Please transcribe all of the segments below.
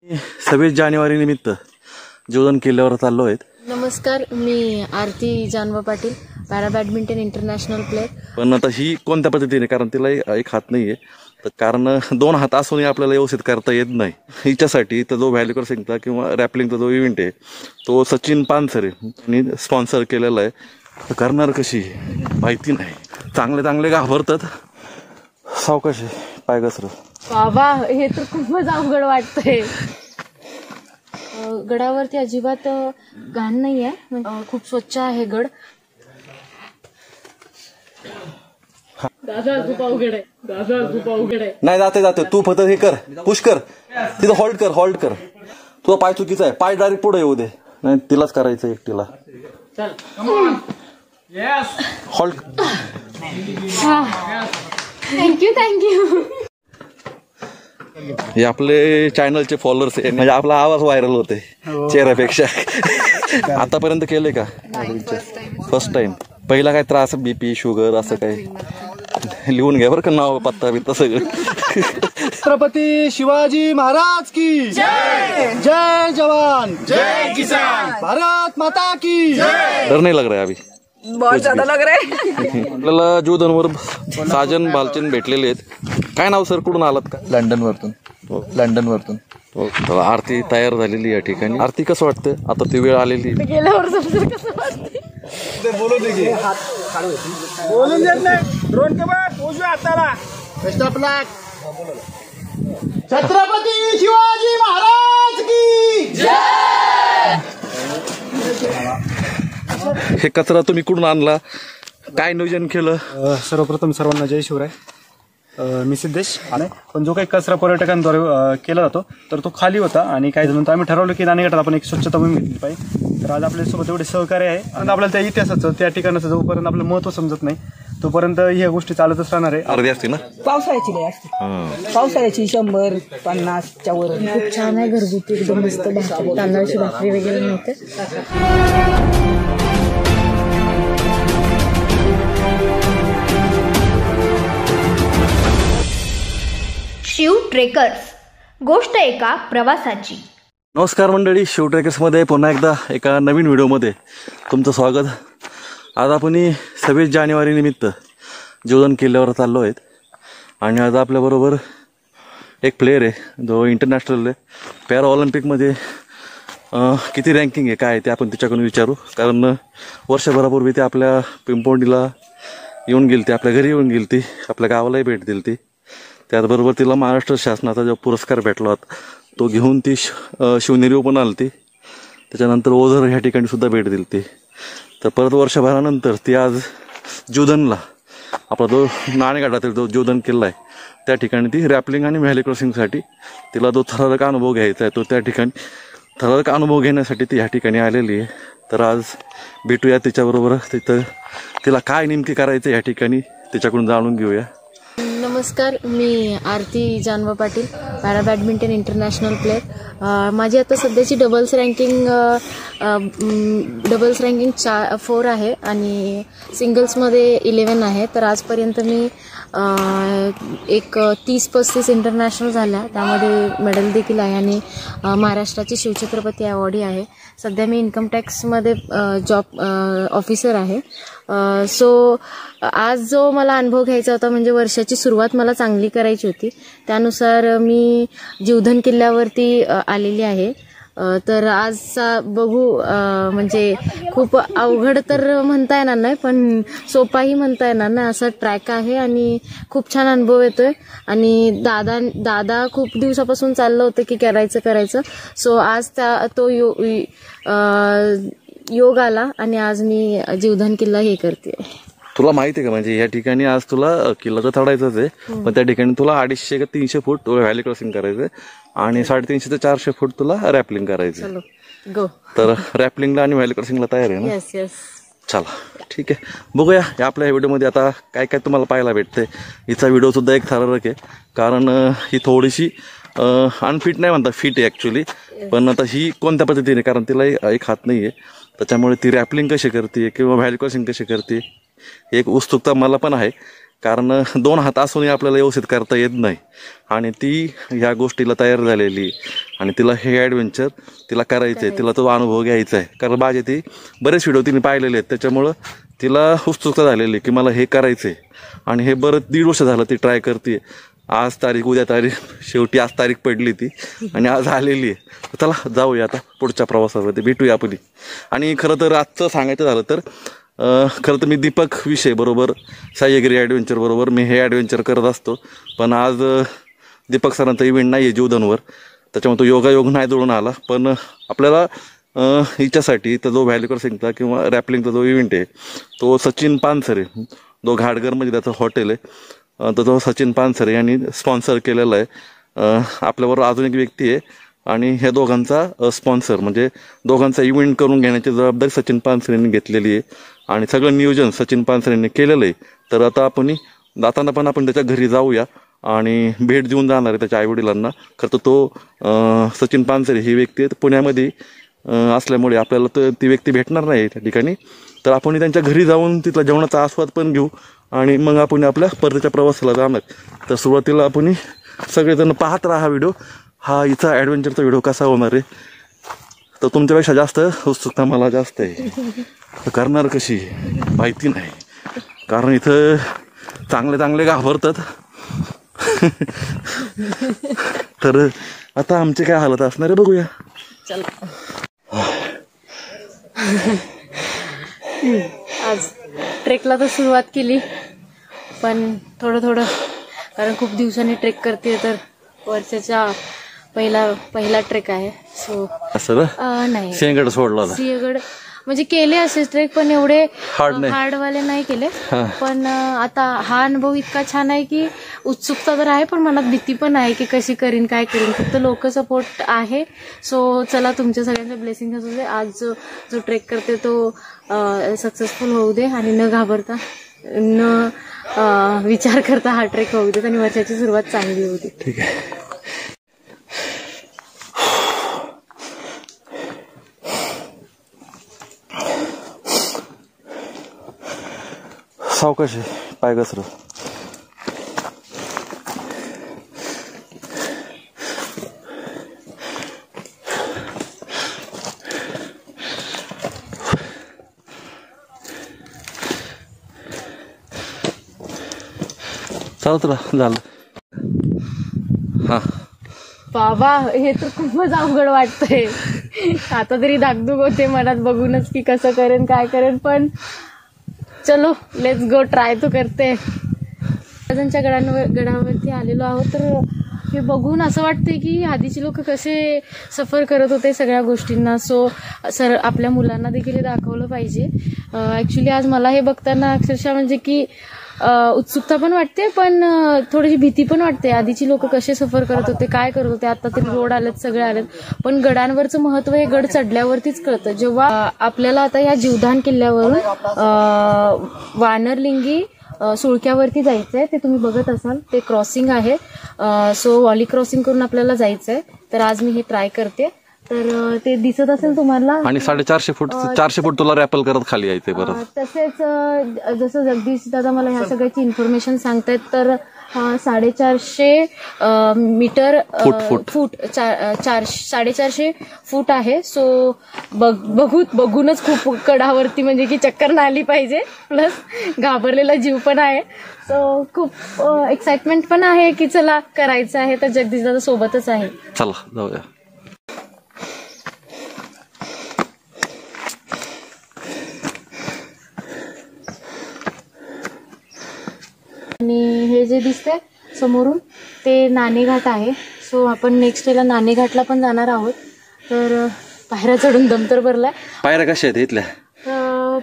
26 जानेवारी निमित्त जीवदान किल्ल्यावर चाललो आहेत. नमस्कार, मी आरती जानवा Patil, para badminton international player. पण आता ही कोणत्या पद्धतीने, कारण तिला एक हात नाहीये, तर कारण 2 हात असूनही आपल्याला व्यवस्थित करता येत नाही. हिच्यासाठी तर जो व्हॅल्यू क्रॉसिंगचा किंवा रॅपलिंगचा जो इव्हेंट आहे तो सचिन पानसरे यांनी स्पॉन्सर केलेला आहे. तर करणार कशी माहिती नाही. चांगले घाबरतात, सावकाश पाय घसरत. बाबा, हे तर खूपच अवघड वाटतंय. गडावरती अजिबात घाण नाही आहे, खूप स्वच्छ आहे गड. दादा खूप अवघड आहे. नाही, जाते तू फक्त हे कर, पुश कर, तिथं हॉल्ट कर. तुझा पाय चुकीचा आहे, पाय डायरेक्ट पुढे येऊ दे. नाही, तिलाच करायचं एकटीला. हॉल्ट. थँक्यू. हे आपले चॅनलचे फॉलोअर्स आहे, म्हणजे आपला आवाज व्हायरल होते चेहऱ्यापेक्षा. आतापर्यंत केले का? First time. पहिला काय त्रास, बीपी, शुगर असं काय? लिहून घ्या बरं का, नाव पत्ता बित्ता सगळं. छत्रपती शिवाजी महाराज की जय. जय जवान जय किसान, भारत माता की जय. डर नहीं लग रहा है अभी? बहुत ज्यादा लग रहा है. आपल्याला जीवदानवर साजन भालचंद भेटलेले आहेत. काय नाव सर, कुठून आलात का? लंडन वरतून. तर आरती तयार झालेली या ठिकाणी. आरती कसं वाटतं आता, ती वेळ आलेली? गेल्यावर समजेल कसं वाटते. बोलून देत नाही. ड्रोन के बाद उजव्या हाताला बेस्ट ऑफ लक. छत्रपती शिवाजी महाराज की जय. हे कचरा तुम्ही कुठून आणला, काय नियोजन केलं? सर्वप्रथम सर्वांना जय शिवराय. मी सिद्धेश. आणि पण जो काही कचरा पर्यटकांद्वारे केला जातो तर तो खाली होता, आणि काही जणांतर आम्ही ठरवलं की नाणेघाटात आपण एक स्वच्छता मोहीम घेतली पाहिजे. तर आज आपल्यासोबत एवढे सहकार्य आहे, आणि आपल्याला त्या इतिहासाचं, त्या ठिकाणाचं जोपर्यंत आपलं महत्त्व समजत नाही तोपर्यंत ह्या गोष्टी चालतच राहणार आहे. अर्धी असते ना, पावसाळ्याची लय असते. पावसाळ्याची 100-50च्या वर. खूप छान आहे, घरगुती एकदम मस्त भाकरी, तांदळाची भाकरी वगैरे मिळते. शिव ट्रेकर्स, गोष्ट एका प्रवासाची. नमस्कार मंडळी, शिव ट्रेकर्समध्ये पुन्हा एकदा एका नवीन व्हिडिओमध्ये तुमचं स्वागत. आज आपण 26 जानेवारी निमित्त जीवदान किल्ल्यावर चाललो आहेत, आणि आज आपल्याबरोबर एक प्लेयर आहे जो इंटरनॅशनल पॅरा ऑलिम्पिकमध्ये किती रँकिंग आहे, काय आहे ते आपण तिच्याकडून विचारू. कारण वर्षभरापूर्वी ते आपल्या पिंपोंडीला येऊन गेली, आपल्या घरी येऊन गेली, ती आपल्या गावालाही भेट दिली ती. त्याचबरोबर तिला महाराष्ट्र शासनाचा जो पुरस्कार भेटला होता तो घेऊन ती शिवनेरी पण आली ती. त्याच्यानंतर ओझर ह्या ठिकाणी सुद्धा भेट दिली ती. तर परत वर्षभरानंतर ती आज जीवदानला, आपला जो नाणेघाटातील जो जीवदान किल्ला आहे त्या ठिकाणी ती रॅपलिंग आणि व्हॅली क्रॉसिंगसाठी तिला जो थरारक अनुभव घ्यायचा आहे तो त्या ठिकाणी थरारक अनुभव घेण्यासाठी ती ह्या ठिकाणी आलेली आहे. तर आज भेटूया तिच्याबरोबर, तिथं तिला काय नेमकी करायचं ह्या ठिकाणी तिच्याकडून जाणून घेऊया. नमस्कार, मी आरती जानवा Patil, para badminton international player. माझी आता सध्याची डबल्स रँकिंग 4 आहे, आणि सिंगल्समध्ये 11 आहे. तर आजपर्यंत मी एक 30-35 इंटरनॅशनल झाल्या, त्यामध्ये मेडल देखील आहे, आणि महाराष्ट्राची शिवछत्रपती अवॉर्डी आहे. सध्या मी इन्कम टॅक्समध्ये जॉब ऑफिसर आहे. सो आज जो मला अनुभव घ्यायचा होता, म्हणजे वर्षाची सुरुवात मला चांगली करायची होती, त्यानुसार मी जीवदान किल्ल्यावरती आलेली आहे. तर आज बघू, म्हणजे खूप अवघड तर म्हणता येणार नाही, पण सोपाही म्हणता येणार नाही, असा ट्रॅक आहे, आणि खूप छान अनुभव येतोय. आणि दादा खूप दिवसापासून चाललं होतं की करायचं. सो आज तो योग आला, आणि आज मी जीवदान किल्ला हे करते. तुला माहिती आहे का, म्हणजे या ठिकाणी आज तुला किल्ला तर चढायचाच आहे, पण त्या ठिकाणी तुला 250 ते 300 फूट व्हॅली क्रॉसिंग करायचंय, आणि 350 ते 400 फूट तुला रॅपलिंग करायचं. गो. तर रॅपलिंगला आणि व्हॅली क्रॉसिंगला तयार आहे ना? येस. चला ठीक आहे, बघूया आपल्या व्हिडिओमध्ये आता काय काय तुम्हाला पाहायला भेटते. हिचा व्हिडिओ सुद्धा एक थरारक आहे, कारण ही थोडीशी अनफिट नाही म्हणता, फिट आहे ॲक्च्युली. पण आता ही कोणत्या पद्धतीने, कारण तिला एक हात नाही आहे, त्याच्यामुळे ती रॅपलिंग कशी करते किंवा व्हॅली क्रॉसिंग कशी करते एक उत्सुकता मला पण आहे, कारण 2 हात असूनही आपल्याला व्यवस्थित करता येत नाही आणि ती ह्या गोष्टीला तयार झालेली आणि तिला हे ॲडव्हेंचर तिला करायचं आहे, तिला तो अनुभव घ्यायचा आहे. कारण माझे ती बरेच व्हिडिओ तिने पाहिलेले आहेत, त्याच्यामुळं तिला उत्सुकता झालेली की मला हे करायचं आहे. आणि हे बरं 1.5 वर्ष झालं ती ट्राय करते. आज तारीख, उद्या तारीख, शेवटी आज तारीख पडली ती आणि आज आलेली आहे. चला जाऊया आता पुढच्या प्रवासामध्ये, भेटूया आपण. आणि खरं तर आजचं सांगायचं झालं तर खरं तर मी दीपक विषय बरोबर सह्यागिरी ॲडव्हेंचर बरोबर मी हे ॲडव्हेंचर करत असतो, पण आज दीपक सरांचा इव्हेंट नाही आहे जीवदानवर, त्याच्यामुळे तो योगायोग नाही जुळून आला. पण आपल्याला हिच्यासाठी तर जो व्हॅली क्रॉसिंगचा किंवा रॅपलिंगचा जो इव्हेंट आहे तो सचिन पानसरे, जो घाटघरमध्ये त्याचं हॉटेल आहे, तर तो सचिन पानसरे यांनी स्पॉन्सर केलेला आहे. आपल्याबरोबर अजून एक व्यक्ती आहे आणि ह्या दोघांचा स्पॉन्सर म्हणजे दोघांचा इव्हेंट करून घेण्याची जबाबदारी सचिन पानसरेंनी घेतलेली आहे आणि सगळं नियोजन सचिन पानसरेंनी केलेलं आहे. तर आता जाताना पण आपण त्याच्या घरी जाऊया आणि भेट देऊन जाणार आहे त्याच्या आईवडिलांना. खरं तर तो सचिन पानसरे ही व्यक्ती पुण्यामध्ये असल्यामुळे आपल्याला तर ती व्यक्ती भेटणार नाही त्या ठिकाणी. तर आपण त्यांच्या घरी जाऊन तिथला जेवणाचा आस्वाद पण घेऊ आणि मग आपण आपल्या परतीच्या प्रवासाला जाणार. तर सुरुवातीला आपण सगळेजण पाहत राहा व्हिडिओ. हा हिचा ॲडव्हेंचरचा व्हिडिओ कसा होणार आहे तर तुमच्यापेक्षा जास्त उत्सुकता मला जास्त आहे. तर करणार कशी माहिती नाही, कारण इथं चांगले घाबरतात. तर आता आमची काय हालत असणार आहे बघूया. आज ट्रेकला तर सुरुवात केली, पण थोडं कारण खूप दिवसांनी ट्रेक करते, तर वर्षाच्या पहिला ट्रेक आहे. सो असं नाही सिंहगड सोडला सिंहगड म्हणजे केले असे ट्रेक, पण एवढे हार्डवाले नाही केले. पण आता हा अनुभव इतका छान आहे की उत्सुकता तर आहे, पण मनात भीती पण आहे की कशी करीन काय करीन. फक्त लोक सपोर्ट आहे. सो चला तुमच्या सगळ्यांच्या ब्लेसिंग असू दे. आज जो ट्रेक करते तो सक्सेसफुल होऊ दे आणि न घाबरता न विचार करता हा ट्रेक होऊ देत आणि वर्षाची सुरुवात चांगली होऊ दे. ठीक आहे. सावकाश आहे, पाय घसर. चालत झालं. हा बाबा हे तर खूपच अवघड वाटतंय. आता तरी धाकधूक होते मनात बघूनच की कसं करेन काय करेन, पण चलो लेट्स गो, ट्राय तो करते. राजांच्या गडावरती आलेलो आहोत, तर हे बघून असं वाटतंय की आधीचे लोक कसे सफर करत होते सगळ्या गोष्टींना. सो आपल्या मुलांना देखील दाखवलं पाहिजे. ऍक्च्युली आज मला हे बघताना अक्षरशः म्हणजे की उत्सुकता पण वाटते, पण थोडीशी भीती पण वाटते. आधीची लोक कसे सफर करत होते, काय करत होते. आता तरी रोड आलेत, सगळे आलेत, पण गडांवरचं महत्व हे गड चढल्यावरतीच कळतं. जेव्हा आपल्याला आता या जीवदान किल्ल्यावरून वानरलिंगी सुळक्यावरती जायचंय, ते तुम्ही बघत असाल ते क्रॉसिंग आहे. सो वॉली क्रॉसिंग करून आपल्याला जायचंय. तर आज मी हे ट्राय करते. तर ते दिसत असेल तुम्हाला. आणि 450 फूट 400 फूट तुला रॅपल करत खाली यायचंय. बरं, तसेच जसं जगदीश दादा मला ह्या सगळ्याची इन्फॉर्मेशन सांगतायत, तर 450 मीटर फूट 450 फूट आहे. सो बघूनच खूप कडावरती म्हणजे की चक्कर ना आली पाहिजे, प्लस घाबरलेला जीव पण आहे. सो खूप एक्साइटमेंट पण आहे की चला करायचं आहे. तर जगदीश दादा सोबतच आहे. चला जाऊया. आणि हे जे दिसतंय समोरून ते नाणेघाट आहे. सो आपण नेक्स्ट डेला नाणेघाटला पण जाणार आहोत. तर पायऱ्या चढून दम तर भरलाय. पायऱ्या कशा आहेत इथल्या?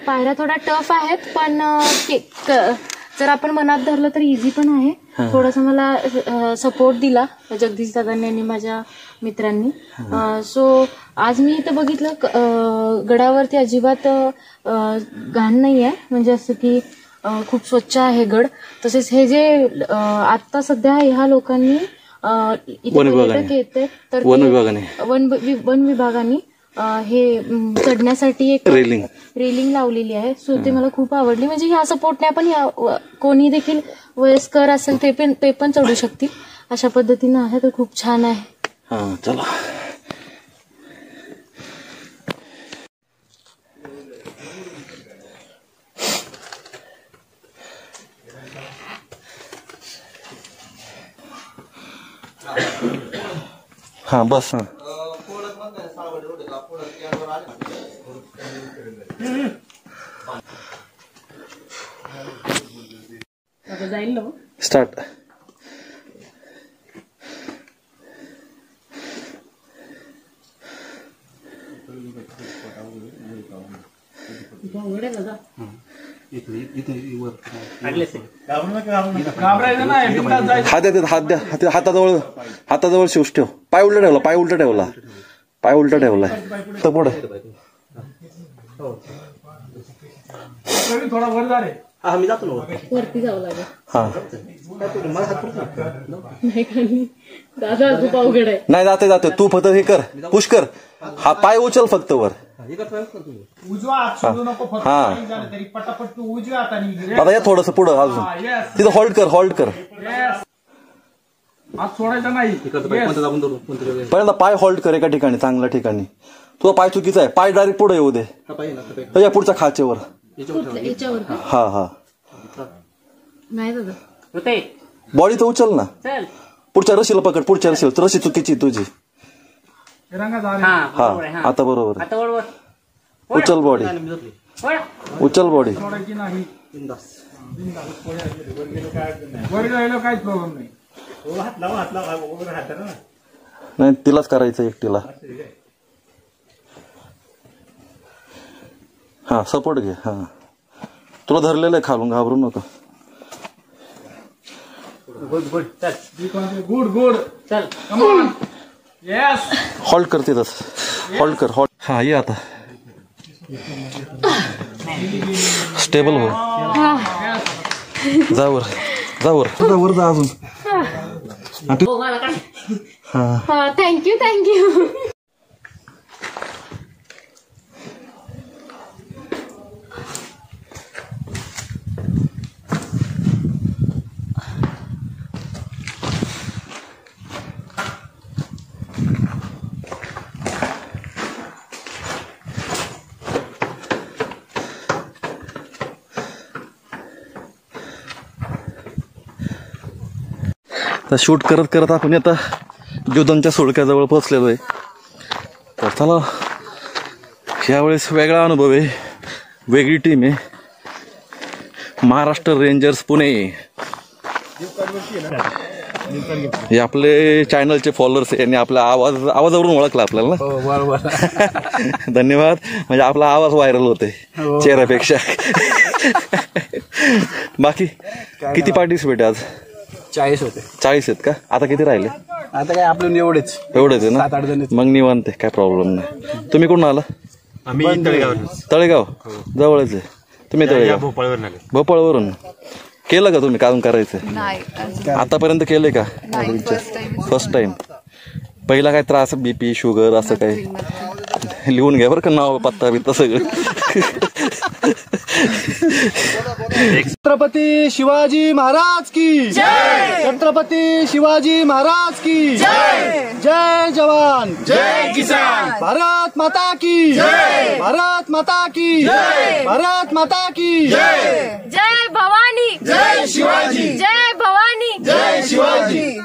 पायऱ्या थोडा टफ आहेत, पण जर आपण मनात धरलं तर इझी पण आहे. थोडासा मला सपोर्ट दिला जगदीश दादांनी आणि माझ्या मित्रांनी. सो आज मी इथं बघितलं गडावरती अजिबात घाण नाही आहे, म्हणजे असं की खूप स्वच्छ आहे गड. तसेच हे जे आता सध्या ह्या लोकांनी पर्यटक येते, तर वन विभागाने चढण्यासाठी एक रेलिंग लावलेली आहे. सो ते मला खूप आवडली. म्हणजे ह्या सपोर्टने आपण कोणी देखील वयस्कर असेल ते पण चढू शकतील अशा पद्धतीनं आहे. तर खूप छान आहे. हा चला. हा बस. हा स्टार्ट. हाताजवळ शिवश ठेव. पाय उलटा ठेवलाय. तर पुढे थोडा वर जा रे. वरती जावं लागेल. दादा खूप अवघड आहे. नाही जाते तू फक्त हे कर, पुश कर. हा पाय उचल फक्त वर. उजवा हात सोडू नको. फक्त तरी पटापट तू उजव्या हाताने. आता या थोडस पुढं अजून. तिथं होल्ड कर. हात सोडायचा नाही. पहिल्यांदा पाय होल्ड कर एका ठिकाणी, चांगल्या ठिकाणी. तुझा पाय चुकीचा आहे. पाय डायरेक्ट पुढे येऊ दे. त्याच्या पुढच्या खाचेवर. हा नाही दादा. बॉडी तर उचल ना. पुढच्या रशीला पकड. रशी चुकीची तुझी. हा आता बरोबर. उचल बॉडी. नाही तिलाच करायचं एकटीला. हा सपोर्ट घे. हा तुला धरलेलं आहे खालून, घाबरू नका. गुड चल. हॉल्ट करते तस. हॉल्ट कर. हा ये आता. स्टेबल हो. जा वर जा अजून. थँक्यू. शूट करत आपण आता जोधनच्या सुळक्याजवळ पोहोचलेलो आहे. तर चला, यावेळेस वेगळा अनुभव आहे. वेगळी टीम आहे. महाराष्ट्र रेंजर्स पुणे. हे आपले चॅनलचे फॉलोअर्स. यांनी आपला आवाजावरून ओळखला आपल्याला ना. धन्यवाद. म्हणजे आपला आवाज व्हायरल होते चेहऱ्यापेक्षा. बाकी किती पार्टिसिपेट आज? 40 होते. 40 आहेत का? आता किती राहिले? आता काय आपलं एवढेच आहे ना. 7-8 जण. मग निवांत आहे, काय प्रॉब्लेम नाही. तुम्ही कुठून आला? तळेगाव जवळच आहे. तुम्ही तळेगाव भोपाळवरून केलं का तुम्ही? काम करायचं आतापर्यंत केलंय का? First time. पहिला काय त्रास? बीपी, शुगर असं काही? लिहून घ्या बरं का, नाव पत्ता बित्ता सगळं. छत्रपती शिवाजी महाराज की जय. छत्रपती शिवाजी महाराज की जय. जय जवान जय किसान. भारत माता की जय. भारत माता की जय. भारत माता की जय. जय भवानी. जय शिवाजी. जय भवानी. जय शिवाजी.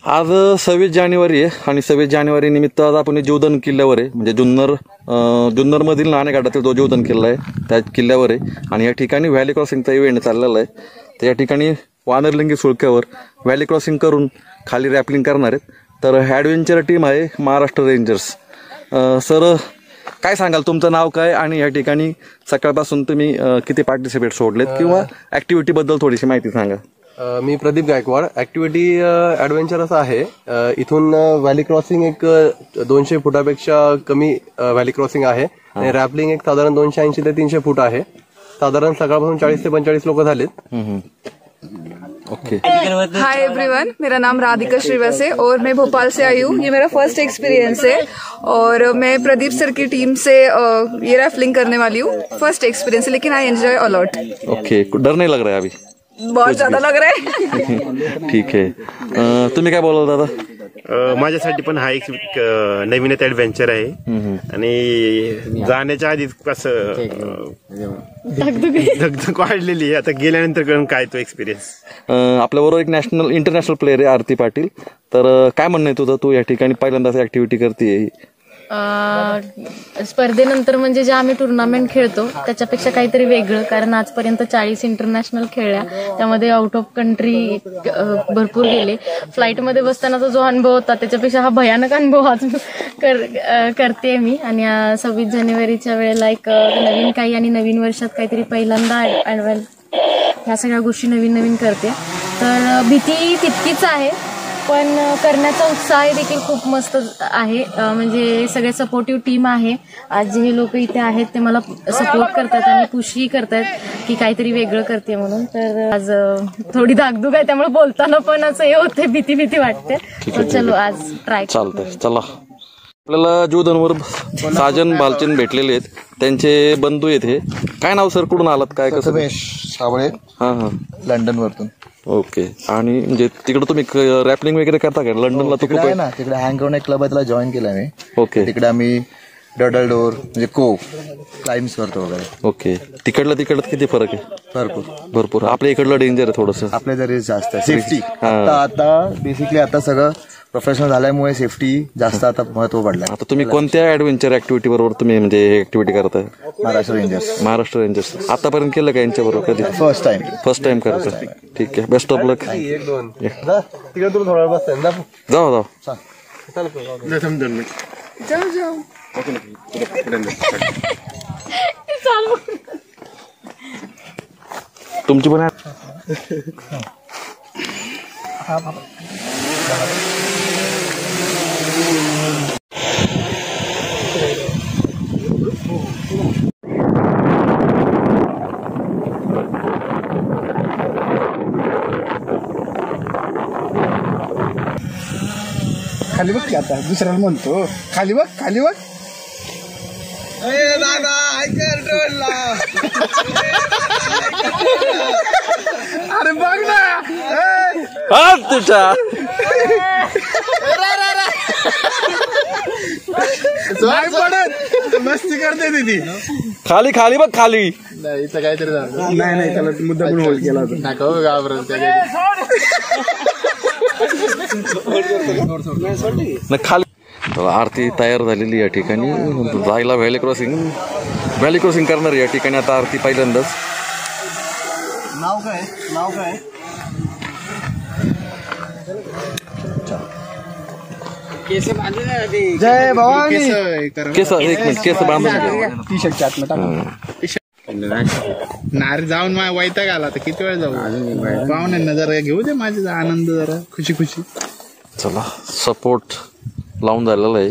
आज 26 जानेवारी आहे आणि 26 जानेवारी निमित्त आज आपण जोधन किल्ल्यावर आहे. म्हणजे जुन्नर मधील नाणेघाटातील जो जोधन किल्ला आहे त्या किल्ल्यावर आहे. आणि या ठिकाणी व्हॅली क्रॉसिंगचा इव्हेंट चाललेला आहे. तर या ठिकाणी वानरलिंगी सुळक्यावर व्हॅली क्रॉसिंग करून खाली रॅपलिंग करणार आहेत. तर ॲडव्हेंचर टीम आहे महाराष्ट्र रेंजर्स. सर काय सांगाल, तुमचं नाव काय आणि या ठिकाणी सकाळपासून तुम्ही किती पार्टिसिपेट सोडलेत किंवा ऍक्टिव्हिटी बद्दल थोडीशी माहिती सांगा. मी प्रदीप गायकवाड. ऍक्टिव्हिटी ॲडव्हेंचर असं आहे, इथून व्हॅली क्रॉसिंग एक 200 फुटापेक्षा कमी व्हॅली क्रॉसिंग आहे आणि रॅपलिंग एक साधारण 280 ते 300 फूट आहे. साधारण सकाळपासून 40 ते 45 लोक झालेत. ओके हाय एवरीवन, मेरा नाम राधिका श्रीवास है और मैं भोपाल से आई हूँ। ये मेरा फर्स्ट एक्सपीरियंस है और मैं प्रदीप सर की टीम से ये रैफलिंग करने वाली हूँ। फर्स्ट एक्सपीरियंस है, लेकिन आई एंजॉय अलॉट। ओके, डर नहीं लग रहा है अभी? बहुत ज्यादा लग रहा है। ठीक आहे. तुम्ही काय बोलाल दादा? माझ्यासाठी पण हा एक नवीनच ऍडव्हेंचर आहे आणि जाण्याच्या आधीच कसं धगधग वाढलेली आहे. आता गेल्यानंतर कळून काय तो एक्सपिरियन्स. आपल्याबरोबर एक इंटरनॅशनल प्लेयर आहे आरती पाटील. तर काय म्हणणं आहे तुझं? तू या ठिकाणी पहिल्यांदाच ऍक्टिव्हिटी करते. स्पर्धेनंतर म्हणजे जे आम्ही टुर्नामेंट खेळतो त्याच्यापेक्षा काहीतरी वेगळं, कारण आजपर्यंत 40 इंटरनॅशनल खेळल्या, त्यामध्ये आउट ऑफ कंट्री भरपूर गेले. फ्लाईटमध्ये बसतानाचा जो अनुभव होता त्याच्यापेक्षा हा भयानक अनुभव आज करते मी. आणि 26 जानेवारीच्या वेळेला एक नवीन काही आणि नवीन वर्षात काहीतरी पहिल्यांदा ह्या सगळ्या गोष्टी नवीन करते. तर भीती तितकीच आहे, पण करण्याचा उत्साह देखील खूप मस्त आहे. म्हणजे सगळे सपोर्टिव्ह टीम आहे. आज जे हे लोक इथे आहेत ते मला सपोर्ट करतात आणि पुशही करतात की काहीतरी वेगळं करते म्हणून. तर आज थोडी धाकधूक आहे, त्यामुळे बोलताना पण असं हे होते, भीती वाटते. तर चलो आज ट्राय चालतंय. चला, आपल्याला जोधनवर साजन बालचंद भेटलेले आहेत, त्यांचे बंधू आहेत. हे काय नाव सर? कुठून आलात? काय कसं? साबळे. हां, लंडन वरतून. ओके. आणि म्हणजे तिकडे तुम्ही रॅपलिंग वगैरे करता का? लंडनला तर खूप आहे ना, तिकडे हँग एक क्लब आहे, त्याला जॉईन केला मी. ओके. तिकडे आम्ही डडल डोर म्हणजे क्लाइम्स करतो वगैरे. ओके. तिकडलं किती फरक आहे? भरपूर. आपल्या इकडलं डेंजर आहे थोडंसं. आपल्या जरी जास्त आहे सेफ्टी. आता बेसिकली आता सगळं प्रोफेशनल झाल्यामुळे सेफ्टी जास्त आता महत्व पडलं. आता तुम्ही कोणत्या ऍडव्हेंचर ऍक्टिव्हिटी बरोबर तुम्ही म्हणजे ऍक्टिव्हिटी करताय? महाराष्ट्र रेंजर्स. आतापर्यंत केलं का यांच्या बरोबर कधी? फर्स्ट टाइम करताय. ठीक आहे, बेस्ट ऑफ लक. तिकडे तुम्ही थोडा बस जाऊ तुमची पण खाली बघ की, आता दुसऱ्याला म्हणतो खाली बघ. अरे बघ ना तुझ्या पडत मस्ती करते ती. खाली बघ खाली. नाही काहीतरी झालं. नाही त्याला मुद्दा म्हणून होल्ड केला खाली. आरती तयार झालेली या ठिकाणी जायला व्हॅली क्रॉसिंग करणार या ठिकाणी. आता आरती पहिल्यांदाच. नाव काय? जय भवानी. केस एक मिनिट, केस बांधून घ्या. टी शर्टच्या आतमध्ये नार जाऊन माझ्या वैताग आला. तर किती वेळ जाऊ? पाहुण्यांना जरा घेऊ दे माझे आनंद, जरा खुशी. चला, सपोर्ट लावून झालेला आहे.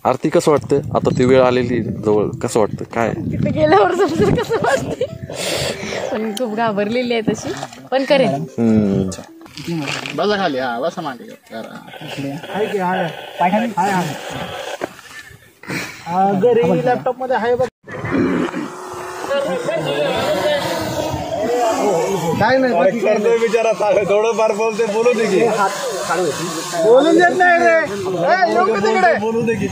आरती कसं वाटतं आता? ती वेळ आलेली जवळ, कसं वाटतं? काय तिथे गेल्यावर समजेल कसं वाटते. पण खूप घाबरलेली आहे तशी, पण करेन. बसा खाली. बसा मांडी घरी लॅपटॉप मध्ये आहे बघ. काय नाही बिचारा थोडं फार बोलते. बोलू दे की. बोलून देत नाही रे. येऊ का तिकडे? बोलू दे की.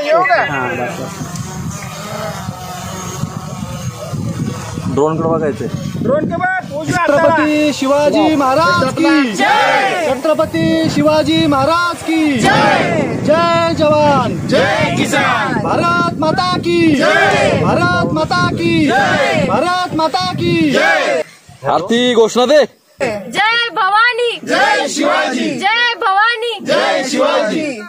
येऊ का? ड्रोन कडे बघायचंय. छत्रपती शिवाजी महाराज की जय. छत्रपती शिवाजी महाराज की जय. जय जवान जय किसान. भारत माता की जय. भारत माता की जय. भारत माता की जय. आरती घोषणा दे. जय भवानी. जय शिवाजी. जय भवानी. जय शिवाजी.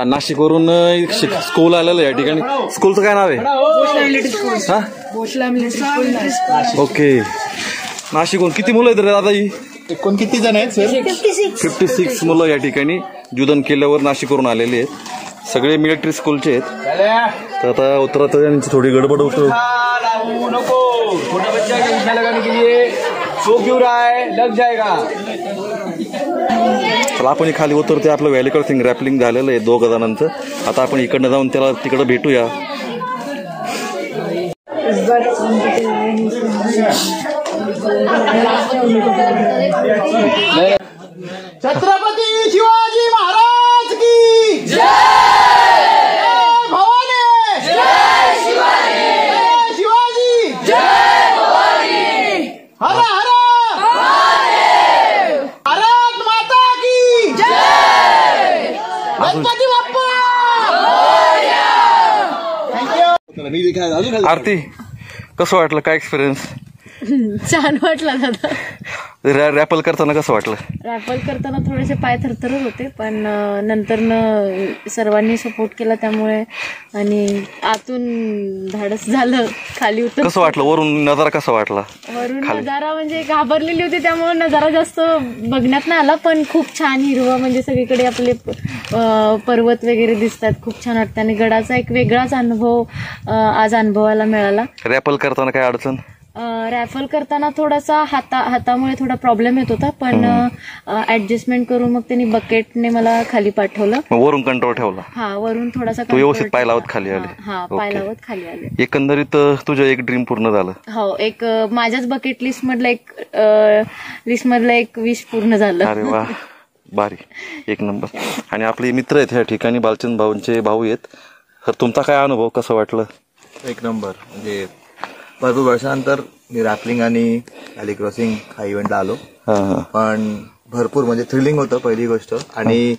नाशिकवरून स्कूल आलेलं आहे या ठिकाणी. स्कूलचं काय नाव आहे? ओके. नाशिकहून किती मुलं आहेत रे दादा? ही कोण किती जण आहेत सर? 56 मुलं या ठिकाणी जुदन किल्ल्यावर नाशिकवरून आलेले आहेत. सगळे मिलिटरी स्कूलचे आहेत. तर आता उतरत यांची थोडी गडबड होतो. चला आपण खाली उतरते. आपलं व्हॅली क्रॉसिंग रॅपलिंग झालेलं आहे 2 जणांचं. आता आपण इकडनं जाऊन त्याला तिकडं भेटूया. छत्रपती शिवाजी महाराज की जय. भवानी जय. शिवाजी जय. शिवाजी जय. भवानी हर हर महादेव. भारत माता की जय. गणपती बाप्पा मोरया. आरती कसं वाटलं? काय एक्सपिरियन्स? छान वाटला दादा. रॅपल करताना कसं वाटलं? रॅपल करताना थोडेसे पाय थरथरत होते, पण नंतर सर्वांनी सपोर्ट केला त्यामुळे आणि आतून धाडस झालं. खाली उतर. कसं वाटलं? वरून नजारा कसा वाटला? वरून नजारा म्हणजे घाबरलेली होती त्यामुळे नजारा जास्त बघण्यात नाही आला, पण खूप छान हिरवं म्हणजे सगळीकडे आपले पर्वत वगैरे दिसतात. खूप छान वाटतं आणि गडाचा एक वेगळाच अनुभव आज अनुभवायला मिळाला. रॅपल करताना काय अडचण? रॅफल करताना थोडासा हातामुळे थोडा प्रॉब्लेम येत होता, पण ऍडजस्टमेंट करून मग त्यांनी बकेटने मला खाली पाठवलं. वरून कंट्रोल ठेवला? हा, वरून थोडासा व्यवस्थित पाय लावत खाली आले. हा, पाय लावत खाली आले. एकंदरीत तुझं एक ड्रीम पूर्ण झालं. हो, एक माझ्याच बकेट लिस्ट मधलं एक विश पूर्ण झालं. अरे वा, भारी, एक नंबर. आणि आपले मित्र आहेत ह्या ठिकाणी, बालचंद भाऊंचे भाऊ आहेत. तर तुमचा काय अनुभव, कसं वाटलं? एक नंबर. म्हणजे भरपूर वर्षानंतर मी रॅपलिंग आणि व्हॅली क्रॉसिंग हा इव्हेंटला आलो, पण भरपूर म्हणजे थ्रिलिंग होतं पहिली गोष्ट. आणि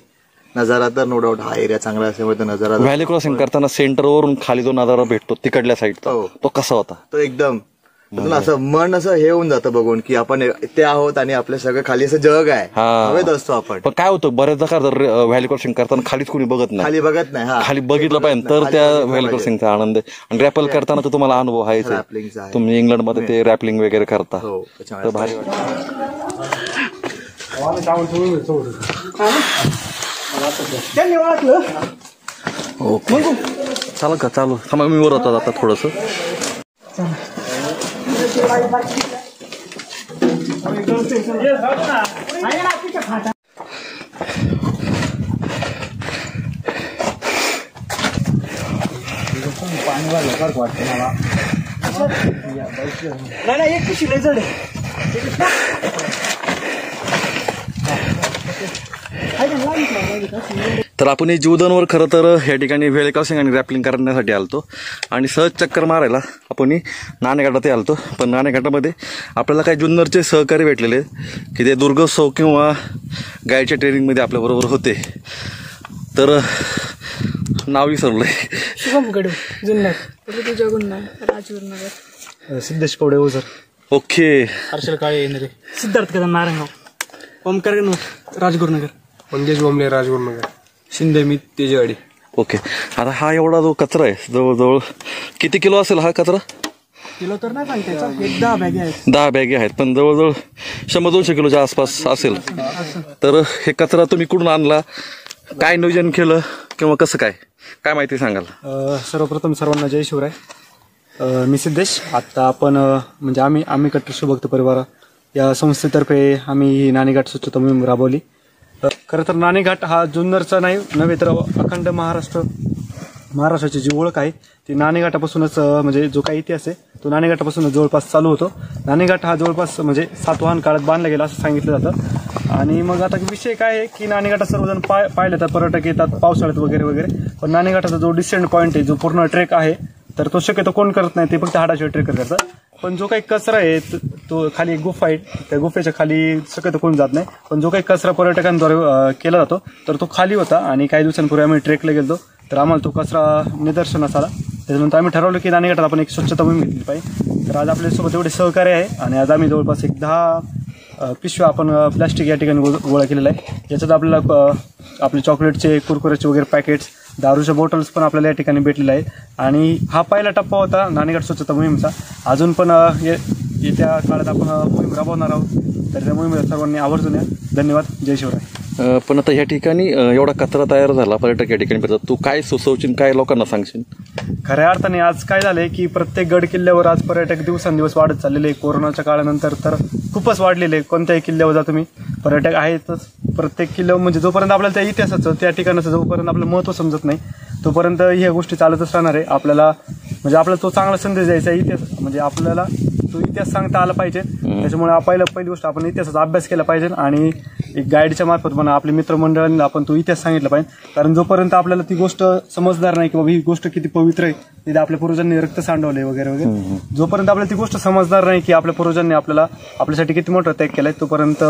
नजारा तर नो डाऊट हा एरिया चांगला असल्यामुळे नजारा. व्हॅली क्रॉसिंग करताना सेंटरवरून खाली जो नजारा भेटतो तिकडल्या साईडचा, तो कसा होता? तो एकदम असं मन असं हे होऊन जातं बघून की आपण ते आहोत आणि आपलं सगळं खाली असं जग आहे, हवेत असतो आपण. पण काय होतं बऱ्याचदा जर व्हॅली क्रॉसिंग करताना खालीच कोणी बघत नाही, खाली बघत नाही, खाली बघितलं पाहिजे तर त्या व्हॅली क्रॉसिंगचा आनंद आहे. आणि रॅपल करताना तर तुम्हाला अनुभव आहेच, तुम्ही इंग्लंडमध्ये ते रॅपलिंग वगैरे करता, तर भारी वाटतं. ओके, चालू का? चालू थांबा, मी वर होता आता थोडस. नाही एक पिशवी लय जड आहे. तर आपण जीवदानवर खरं तर या ठिकाणी व्हॅली क्रॉसिंग आणि रॅपलिंग करण्यासाठी आलतो आणि सहज चक्कर मारायला आपण नाणेघाटात आलतो. पण नाणेघाटामध्ये आपल्याला काही जुन्नरचे सहकारी भेटलेले आहेत की ते दुर्गोत्सव किंवा गाईडच्या ट्रेनिंगमध्ये आपल्याबरोबर होते. तर नाव विसरलंय. शुभम गडू, जुन्नर. राजगुरुनगर. सिद्धेश कवडे ओझर. ओके. हर्षल काळे येणारे. सिद्धार्थ कदम नारायणगाव. ओमकार राजगुरुनगर. मंगेश बोंबले राजगुरुनगर. शिंदे मी तेजवाडी. ओके. आता हा एवढा जो कचरा आहे जवळजवळ किती किलो असेल हा कचरा? किलो तर नाही सांगता, 10 बॅगे आहेत. 10 बॅगे आहेत, पण जवळजवळ 100-200 किलोच्या आसपास असेल. तर हे कचरा तुम्ही कुठून आणला, काय नियोजन केलं किंवा कसं काय माहिती सांगाल? सर्वप्रथम सर्वांना जय शिवराय. मी सिद्धेश. आता आपण म्हणजे आम्ही कट्टर शिवभक्त परिवार या संस्थेतर्फे आम्ही ही नाणेघाट स्वच्छता मोहीम राबवली. खरं तर नाणेघाट हा जुन्नरचा नव्हे तर अखंड महाराष्ट्राची जी ओळख आहे ती नाणेघाटापासूनच, म्हणजे जो काही इतिहास आहे तो नाणेघाटापासूनच जवळपास चालू होतो. नाणेघाट हा जवळपास म्हणजे सातवाहन काळात बांधला गेला असं सांगितलं जातं. आणि मग आता विषय काय आहे की नाणेघाटात सर्वजण पाहिले तर पर्यटक येतात पावसाळ्यात वगैरे, पण नाणेघाटाचा जो डिसेंट पॉईंट आहे, जो पूर्ण ट्रेक आहे, तर तो शक्यतो कोण करत नाही, ते फक्त हाडाशिवाय ट्रेकर करतात. पण जो काही कचरा आहे तो खाली एक गुफा आहे, त्या गुफेच्या खाली शक्यतो कोण जात नाही, पण जो काही कचरा पर्यटकांद्वारे केला जातो तर तो खाली होता. आणि काही दिवसांपूर्वी आम्ही ट्रेकला गेलो तर आम्हाला तो कचरा निदर्शनास आला. त्याच्यानंतर आम्ही ठरवलं की नाणेघाटात आपण एक स्वच्छता मोहीम घेतली पाहिजे. तर आज आपल्यासोबत एवढे सहकार्य आहे आणि आज आम्ही जवळपास एक पिशव्या आपण प्लॅस्टिक या ठिकाणी गोळा केलेला आहे. याच्यात आपल्याला आपले चॉकलेटचे, कुरकुऱ्याचे वगैरे पॅकेट्स, दारूच्या बॉटल्स पण आपल्याला या ठिकाणी भेटलेले आहेत. आणि हा पहिला टप्पा होता नाणेघाट स्वच्छता मोहीमचा. अजून पण येत्या काळात आपण मोहीम राबवणार आहोत. तर त्या मोहिमेला सर्वांनी आवर्जून या. धन्यवाद. जय शिवराय. पण आता या ठिकाणी एवढा कचरा तयार झाला, पर्यटक या ठिकाणी फिरतात, तू काय सुचवशील, काय लोकांना सांगशील? खऱ्या अर्थाने आज काय झालंय की प्रत्येक गड किल्ल्यावर आज पर्यटक दिवसेंदिवस वाढत चाललेले. कोरोनाच्या काळानंतर तर खूपच वाढलेले. कोणत्याही किल्ल्यावर जा तुम्ही, पर्यटक आहेतच. प्रत्येक किल्ल्यावर म्हणजे जोपर्यंत आपल्याला त्या इतिहासाचं, त्या ठिकाणाचं जोपर्यंत आपलं महत्त्व समजत नाही तोपर्यंत ह्या गोष्टी चालतच राहणार आहे. आपल्याला आपल्याला तो चांगला संदेश द्यायचा आहे. इतिहास म्हणजे आपल्याला तो इतिहास सांगता आला पाहिजे. त्याच्यामुळे पहिली गोष्ट आपण इतिहासाचा अभ्यास केला पाहिजे आणि एक गाईडच्या मार्फत म्हणा आपल्या मित्रमंडळांना आपण तो इतिहास सांगितला पाहिजे. कारण जोपर्यंत आपल्याला ती गोष्ट समजणार नाही की बाबा ही गोष्ट किती पवित्र आहे, तिथे आपल्या पूर्वजांनी रक्त सांडवले वगैरे वगैरे, जोपर्यंत आपल्याला ती गोष्ट समजणार नाही की आपल्या पूर्वजांनी आपल्यासाठी किती मोठा त्याग केलाय, तोपर्यंत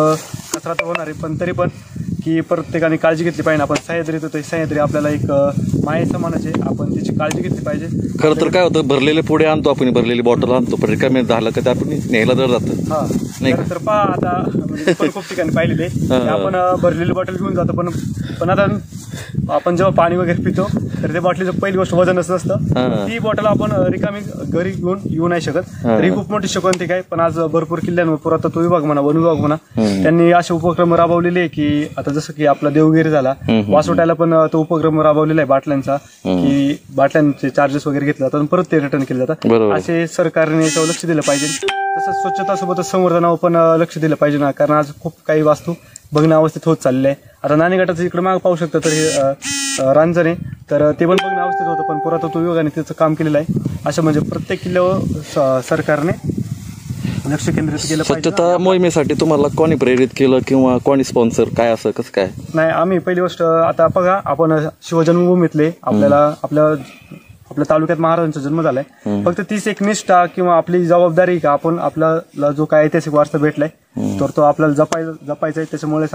कचरा तर होणार आहे. पण तरी पण की प्रत्येकाने काळजी घेतली पाहिजे. आपण सह्याद्रीत होतो, सह्याद्री आपल्याला एक माये समानाचे, आपण त्याची काळजी घेतली पाहिजे. खरं तर काय होतं, भरलेले पुढे आणतो आपण, भरलेली बॉटल आणतो, पण रिकामे झालं का ते आपण न्यायला जर जातं. हा खरं तर पहा आता म्हणजे पण खूप ठिकाणी पाहिलेले आपण भरलेली बॉटल घेऊन जातो. पण आता आपण जेव्हा पाणी वगैरे पितो तर त्या बॉटलीचं पहिली गोष्ट वजनच नसतं. ती बॉटल आपण रिकामी घरी घेऊन येऊ नाही शकत. तर ही खूप मोठी शोकांतिक आहे. पण आज भरपूर किल्ल्यांवर पुरातत्व विभाग म्हणा, वन विभाग म्हणा, त्यांनी असे उपक्रम राबवलेले आहे की आता जसं की आपला देवगिरी झाला, वासोट्याला पण तो उपक्रम राबवलेला आहे बाटल्यांचा, की बाटल्यांचे चार्जेस वगैरे घेतले जातात आणि परत ते रिटर्न केले जातात. असे सरकारने याच्यावर लक्ष दिलं पाहिजे. तसंच स्वच्छतासोबतच संवर्धनावर पण लक्ष दिलं पाहिजे ना, कारण आज खूप काही वास्तू बघण्या अवस्थेत होत चालले आहे. आता नाणेघाटाचं इकडे मागे पाहू शकता तर हे रांजण आहे, तर ते पण बघण्या अवस्थेत होतं, पण पुरातत्व विभागाने त्याचं काम केलेलं आहे. असं म्हणजे प्रत्येक किल्ल्यावर सरकारने लक्ष केंद्रित केलं. स्वच्छता मोहिमेसाठी तुम्हाला कोणी प्रेरित केलं किंवा कोणी स्पॉन्सर, काय असं कसं काय? नाही, आम्ही पहिली गोष्ट आता बघा, आपण शिवजन्मभूमीतले आपल्या तालुक्यात महाराजांचा जन्म झालाय. फक्त तीच एक निष्ठा किंवा आपली जबाबदारी का आपण आपल्याला जो काय ऐतिहासिक वारसा भेटलाय तर तो आपल्याला जपायचा आहे. त्याच्यामुळे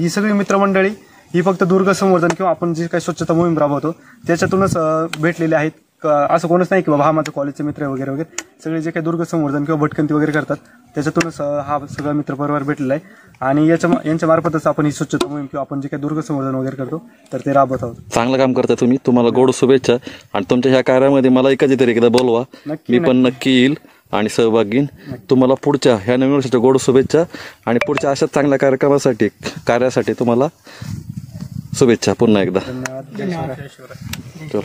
ही सगळी मित्रमंडळी ही फक्त दुर्ग संवर्धन किंवा आपण जी काही स्वच्छता मोहीम राबवतो त्याच्यातूनच भेटलेले आहेत. असं कोणच नाही की बाबा हा माझं कॉलेजचे मित्र वगैरे वगैरे, सगळे जे काही दुर्ग संवर्धन किंवा भटकंती वगैरे करतात त्याच्यातूनच हा सगळा मित्रपरिवार भेटलेला आहे. आणि यांच्या मार्फतच आपण ही स्वच्छता मोहीम किंवा आपण जे काही दुर्ग संवर्धन वगैरे करतो तर ते राबवत आहोत. चांगलं काम करता तुम्ही, तुम्हाला गोड शुभेच्छा. आणि तुमच्या ह्या कार्यामध्ये मला कधीतरी एकदा बोलवा, मी पण नक्की येईल आणि सहभाग घेईन. तुम्हाला पुढच्या ह्या नवीन वर्षाच्या गोड शुभेच्छा आणि पुढच्या अशाच चांगल्या कार्यासाठी तुम्हाला शुभेच्छा पुन्हा एकदा. चल.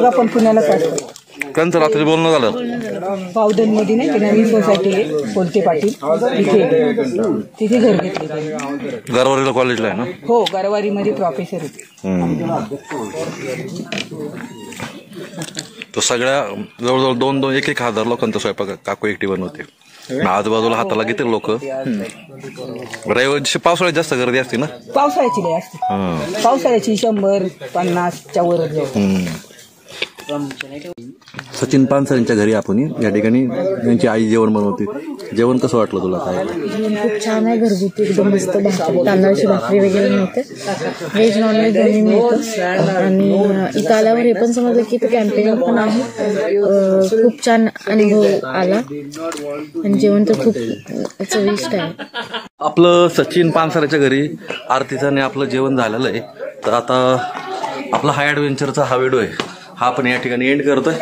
आपण पुण्याला त्यांचं रात्री बोलणं झालं. पावधन मध्ये नाही की नवीन सोसायटी आहे कोलते पाटील, तिथे घर घेतले. गरवारीला कॉलेजला आहे ना? हो, गरवारी मध्ये प्रोफेसर आहे. तो सगळ्या जवळजवळ 2-2, 1-1 हजार लोकांचा स्वयंपाक काकू एकटी बनवते. आजूबाजूला हाताला घेते लोक. रविवारी पावसाळ्यात जास्त गर्दी असते ना? पावसाळ्याची लय असते. पावसाळ्याची 100-50च्या वर. सचिन पानसरेंच्या घरी आपण या ठिकाणी त्यांची आई जेवण बनवते. जेवण कसं वाटलं तुला? काय जेवण खूप छान आहे, घरगुती एकदम मस्त. भाकरी, तांदळाची भाकरी वगैरे मिळते, व्हेज नॉनव्हेज दोन्ही मिळतं. आणि इथं आल्यावर हे पण समजलं की इथं कॅम्पेन पण आहे. खूप छान अनुभव आला आणि जेवण तर खूप चविष्ट आहे. आपलं सचिन पानसरेच्या घरी आरतीचं आपलं जेवण झालेलं आहे. तर आता आपला हा ॲडव्हेंचरचा हा व्हिडिओ आहे हा आपण या ठिकाणी एंड करतोय.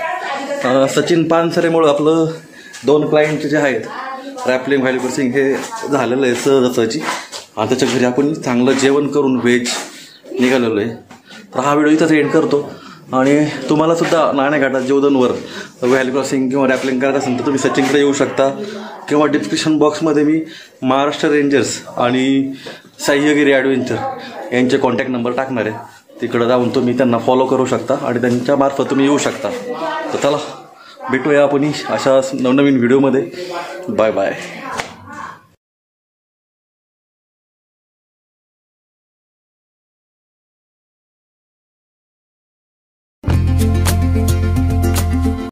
सचिन पानसरेमुळं आपलं 2 क्लायंट जे आहेत रॅपलिंग, व्हॅली क्रॉसिंग हे झालेलं आहे सहजासहजी. आणि त्याच्या घरी आपण चांगलं जेवण करून व्हेज निघालेलो आहे. तर हा व्हिडिओ इथंच एंड करतो. आणि तुम्हाला सुद्धा नाणेघाटात जीवदानवर व्हॅली क्रॉसिंग किंवा रॅपलिंग करायचं असेल तर तुम्ही सचिनकडे येऊ शकता किंवा डिस्क्रिप्शन बॉक्समध्ये मी महाराष्ट्र रेंजर्स आणि सह्यागिरी ॲडव्हेंचर यांचे कॉन्टॅक्ट नंबर टाकणार आहे. तिकडं जाऊन तुम्ही त्यांना फॉलो करू शकता आणि त्यांच्या मार्फत तुम्ही येऊ शकता. तर चला भेटूया आपण अशा नवनवीन व्हिडिओमध्ये. Bye bye.